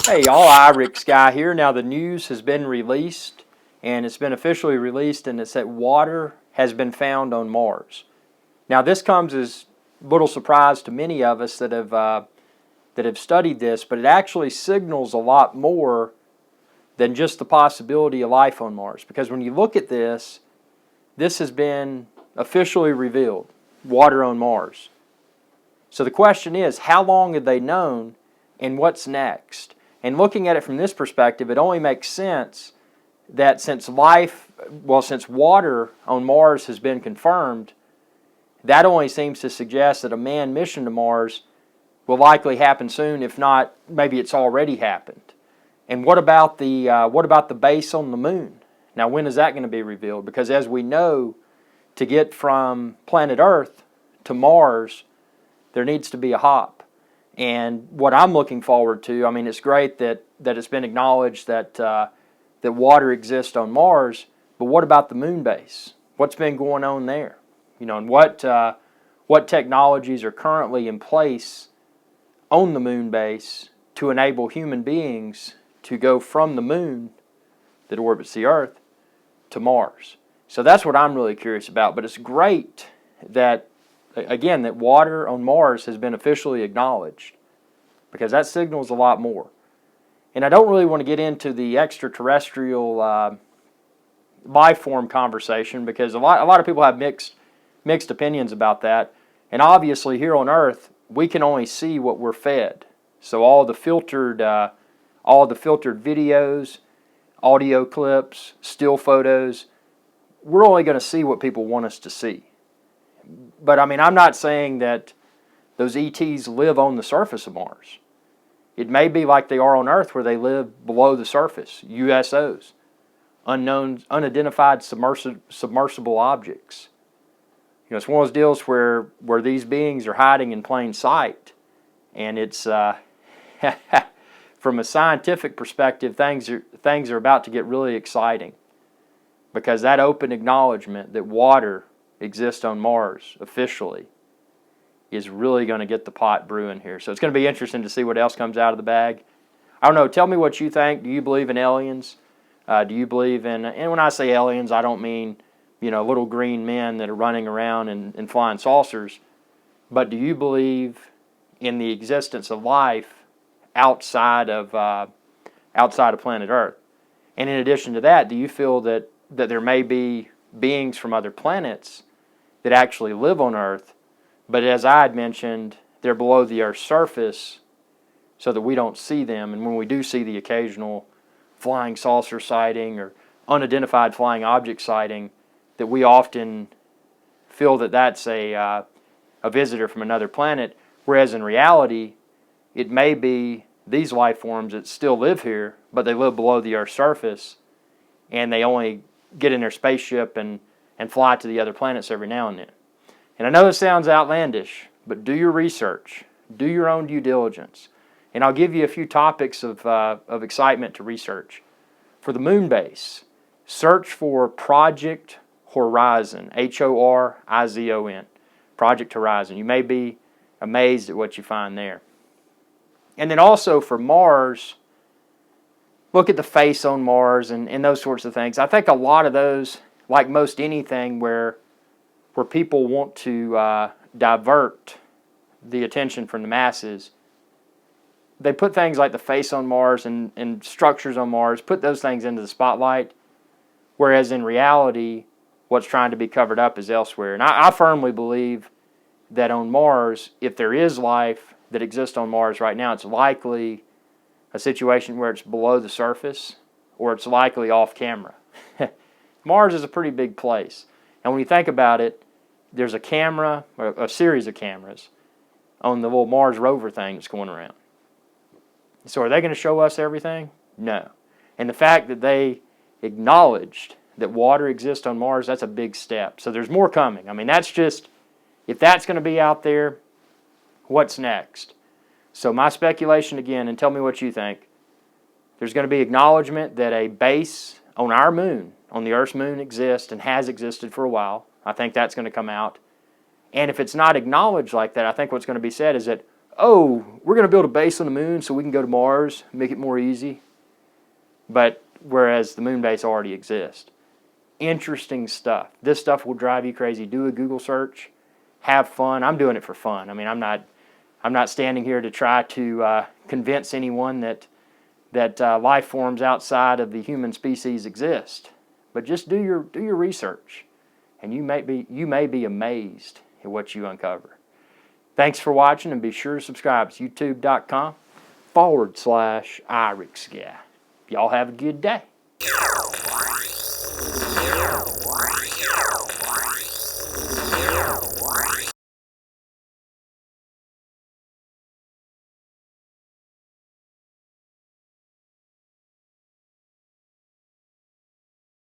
Hey y'all, Rick Sky here. Now the news has been released, and it's been officially released, and it's that water has been found on Mars. Now this comes as little surprise to many of us that have studied this, but it actually signals a lot more than just the possibility of life on Mars. Because when you look at this, this has been officially revealed, water on Mars. So the question is, how long have they known, and what's next? And looking at it from this perspective, it only makes sense that since water on Mars has been confirmed, that only seems to suggest that a manned mission to Mars will likely happen soon. If not, maybe it's already happened. And what about the base on the moon? Now, when is that going to be revealed? Because as we know, to get from planet Earth to Mars, there needs to be a hop. And what I'm looking forward to, I mean, it's great that it's been acknowledged that that water exists on Mars, but what about the moon base? What's been going on there? You know, and what technologies are currently in place on the moon base to enable human beings to go from the moon that orbits the Earth to Mars? So that's what I'm really curious about. But it's great that, again, that water on Mars has been officially acknowledged, because that signals a lot more. And I don't really want to get into the extraterrestrial life form conversation, because a lot of people have mixed opinions about that. And obviously here on Earth, we can only see what we're fed. So all the filtered videos, audio clips, still photos, we're only going to see what people want us to see. But I mean, I'm not saying that those ETs live on the surface of Mars. It may be like they are on Earth, where they live below the surface, USOs, unknown, unidentified submersible objects. You know, it's one of those deals where these beings are hiding in plain sight, and it's from a scientific perspective, things are about to get really exciting, because that open acknowledgement that water exists on Mars officially is really going to get the pot brewing here. So it's going to be interesting to see what else comes out of the bag. I don't know. Tell me what you think. Do you believe in aliens? Do you believe in, and when I say aliens, I don't mean, you know, little green men that are running around in flying saucers, but do you believe in the existence of life outside of planet Earth? And in addition to that, do you feel that there may be beings from other planets that actually live on Earth, but as I had mentioned, they're below the Earth's surface so that we don't see them, and when we do see the occasional flying saucer sighting or unidentified flying object sighting, that we often feel that that's a visitor from another planet, whereas in reality, it may be these life forms that still live here, but they live below the Earth's surface, and they only get in their spaceship and fly to the other planets every now and then. And I know this sounds outlandish, but do your research. Do your own due diligence. And I'll give you a few topics of excitement to research. For the moon base, search for Project Horizon, Horizon, Project Horizon. You may be amazed at what you find there. And then also for Mars, look at the face on Mars and those sorts of things. I think a lot of those, like most anything where people want to divert the attention from the masses, they put things like the face on Mars and structures on Mars, put those things into the spotlight, whereas in reality, what's trying to be covered up is elsewhere. And I firmly believe that on Mars, if there is life that exists on Mars right now, it's likely a situation where it's below the surface, or it's likely off camera. Mars is a pretty big place. And when you think about it, there's a camera, or a series of cameras, on the little Mars rover thing that's going around. So are they going to show us everything? No. And the fact that they acknowledged that water exists on Mars, that's a big step. So there's more coming. I mean, that's just, if that's going to be out there, what's next? So my speculation again, and tell me what you think, there's going to be acknowledgement that a base on our moon, on the Earth's moon, exists and has existed for a while. I think that's going to come out. And if it's not acknowledged like that, I think what's going to be said is that, oh, we're going to build a base on the moon so we can go to Mars, make it more easy. But whereas the moon base already exists. Interesting stuff. This stuff will drive you crazy. Do a Google search. Have fun. I'm doing it for fun. I mean, I'm not standing here to try to convince anyone that life forms outside of the human species exist. But just do your research, and you may be amazed at what you uncover. Thanks for watching, and be sure to subscribe. It's youtube.com/IrixGuy. Y'all have a good day.